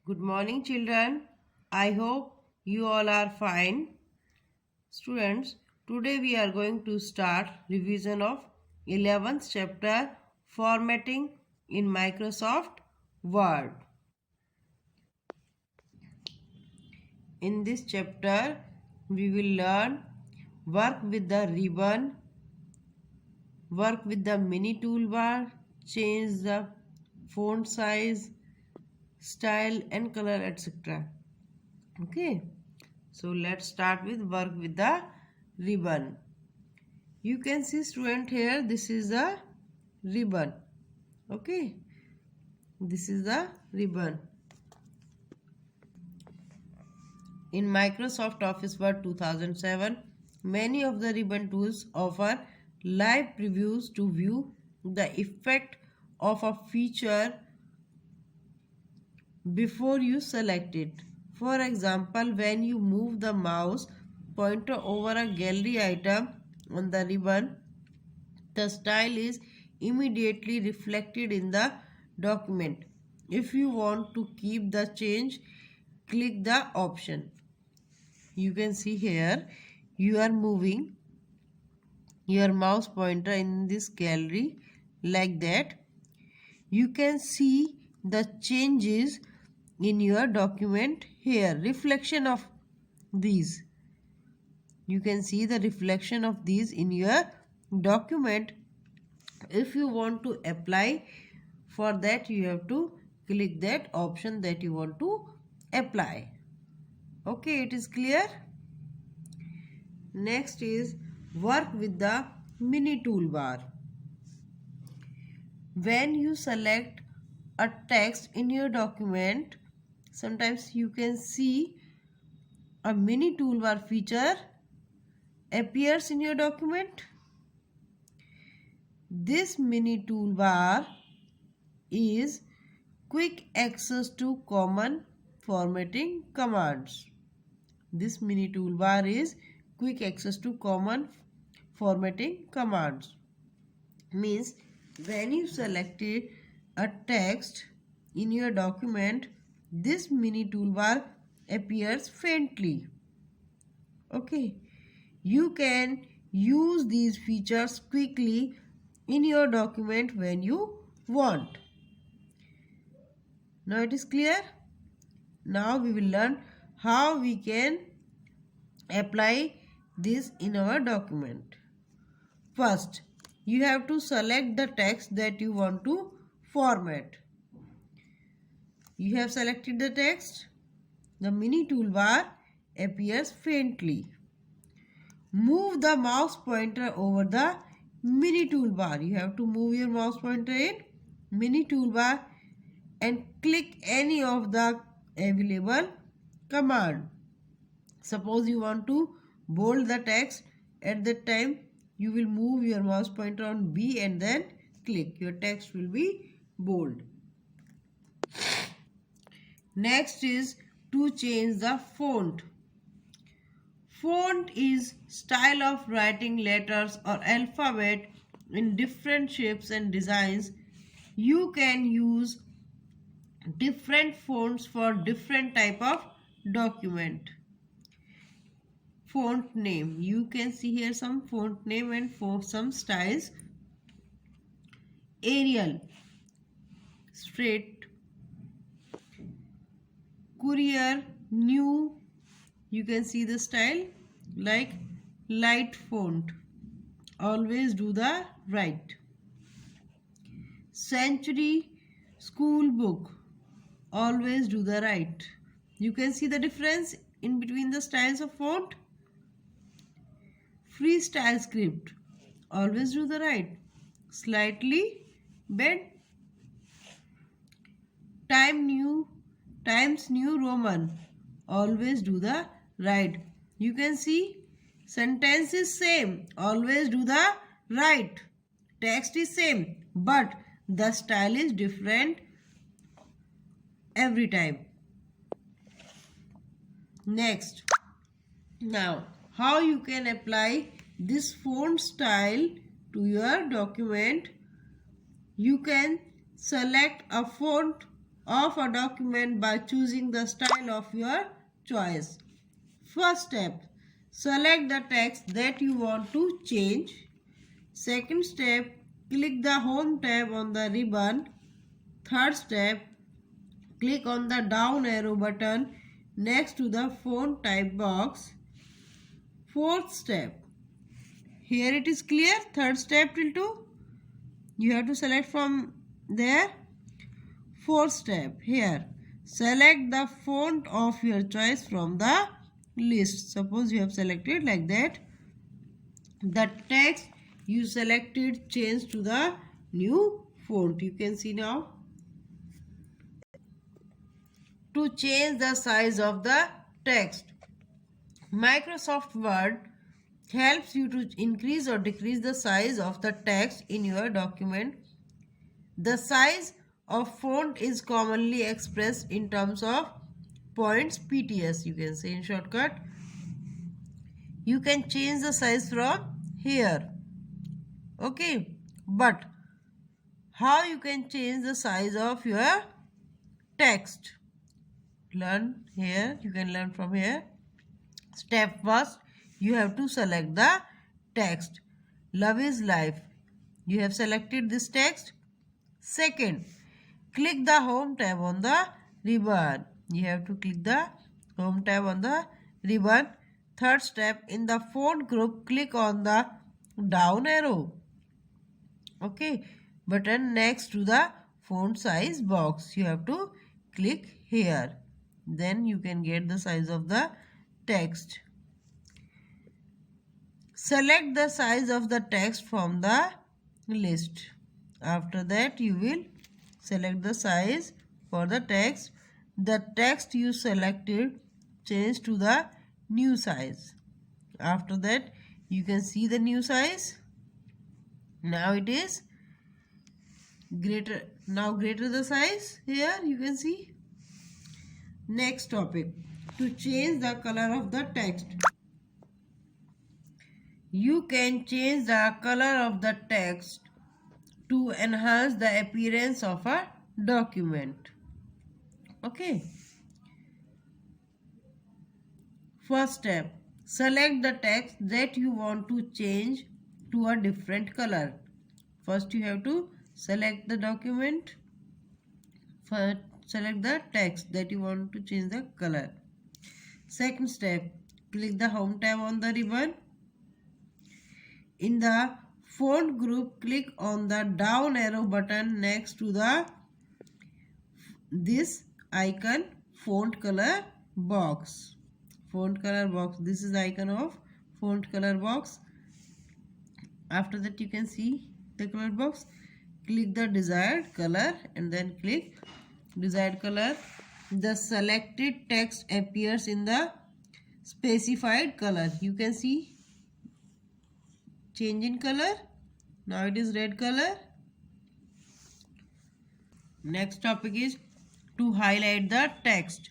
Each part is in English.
Good morning, children. I hope you all are fine. Students, today we are going to start revision of 11th chapter Formatting in Microsoft Word. In this chapter, we will learn work with the ribbon, work with the mini toolbar, change the font size, style and color, etc. Okay. So let's start with work with the ribbon. You can see, student, here this is the ribbon. Okay, this is the ribbon. In Microsoft Office Word 2007, many of the ribbon tools offer live previews to view the effect of a feature before you select it. For example, when you move the mouse pointer over a gallery item on the ribbon, the style is immediately reflected in the document. If you want to keep the change, click the option. You can see here you are moving your mouse pointer in this gallery like that. You can see the changes in your document here, reflection of these. You can see the reflection of these in your document. If you want to apply, for that you have to click that option that you want to apply. Okay, it is clear. Next is work with the mini toolbar. When you select a text in your document, sometimes you can see a mini toolbar feature appears in your document. This mini toolbar is quick access to common formatting commands. This mini toolbar is quick access to common formatting commands. Means when you selected a text in your document, this mini toolbar appears faintly. Okay, you can use these features quickly in your document when you want. Now it is clear. Now we will learn how we can apply this in our document. First, you have to select the text that you want to format. You have selected the text. The mini toolbar appears faintly. Move the mouse pointer over the mini toolbar. You have to move your mouse pointer in mini toolbar and click any of the available command. Suppose you want to bold the text. At that time you will move your mouse pointer on B and then click. Your text will be bold. Next is to change the font. Font is style of writing letters or alphabet in different shapes and designs. You can use different fonts for different type of document. Font name. You can see here some font name and for some styles. Arial, straight, Courier, new. You can see the style like light font. Always do the right. Century, school book. Always do the right. You can see the difference in between the styles of font. Freestyle script. Always do the right. Slightly bent. Times New Roman. Always do the right. You can see sentence is same. Always do the right. Text is same, but the style is different every time. Next, now how you can apply this font style to your document. You can select a font of a document by choosing the style of your choice. First step, select the text that you want to change. Second step, click the Home tab on the ribbon. Third step, click on the down arrow button next to the font type box. Fourth step, here it is clear. Third step till 2. You have to select from there. Fourth step, here select the font of your choice from the list. Suppose you have selected like that. The text you selected changed to the new font. You can see now. To change the size of the text, Microsoft Word helps you to increase or decrease the size of the text in your document. The size of font is commonly expressed in terms of points, PTS, you can say in shortcut. You can change the size from here. Okay, but how you can change the size of your text? Learn here, you can learn from here. Step first, you have to select the text. Love is life. You have selected this text. Second, click the Home tab on the ribbon. You have to click the Home tab on the ribbon. Third step, in the font group, click on the down arrow. Okay, button next to the font size box. You have to click here. Then you can get the size of the text. Select the size of the text from the list. After that, you will select the size for the text. The text you selected change to the new size. After that, you can see the new size. Now it is greater. Now greater the size. Here you can see. Next topic, to change the color of the text. You can change the color of the text to enhance the appearance of a document. Okay. First step, select the text that you want to change to a different color. First you have to select the document. First, select the text that you want to change the color. Second step, click the Home tab on the ribbon. In the font group, click on the down arrow button next to this icon, font color box. Font color box. This is the icon of font color box. After that, you can see the color box. Click the desired color and then click desired color. The selected text appears in the specified color. You can see change in color. Now it is red color. Next topic is to highlight the text.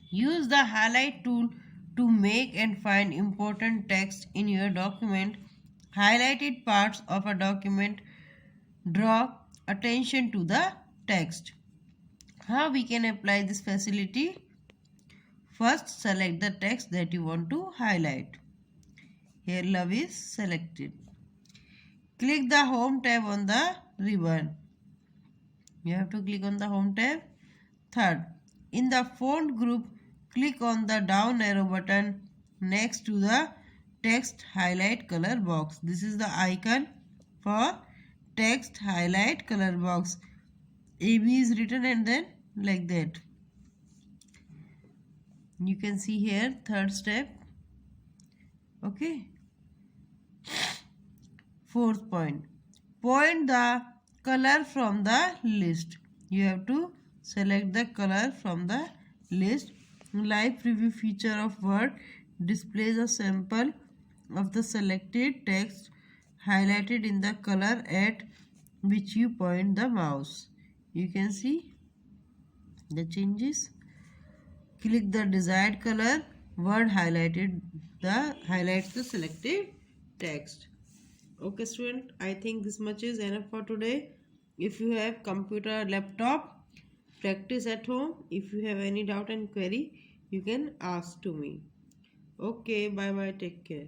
Use the highlight tool to make and find important text in your document. Highlighted parts of a document draw attention to the text. How we can apply this facility? First, select the text that you want to highlight. Here love is selected. Click the Home tab on the ribbon. You have to click on the Home tab. Third, in the font group, click on the down arrow button next to the text highlight color box. This is the icon for text highlight color box. AB is written and then like that. You can see here third step. Okay. Fourth point, point the color from the list. You have to select the color from the list. Live preview feature of Word displays a sample of the selected text highlighted in the color at which you point the mouse. You can see the changes. Click the desired color. Word highlights the selected text. Okay student, I think this much is enough for today. If you have computer, laptop, practice at home. If you have any doubt and query, you can ask to me. Okay, bye bye, take care.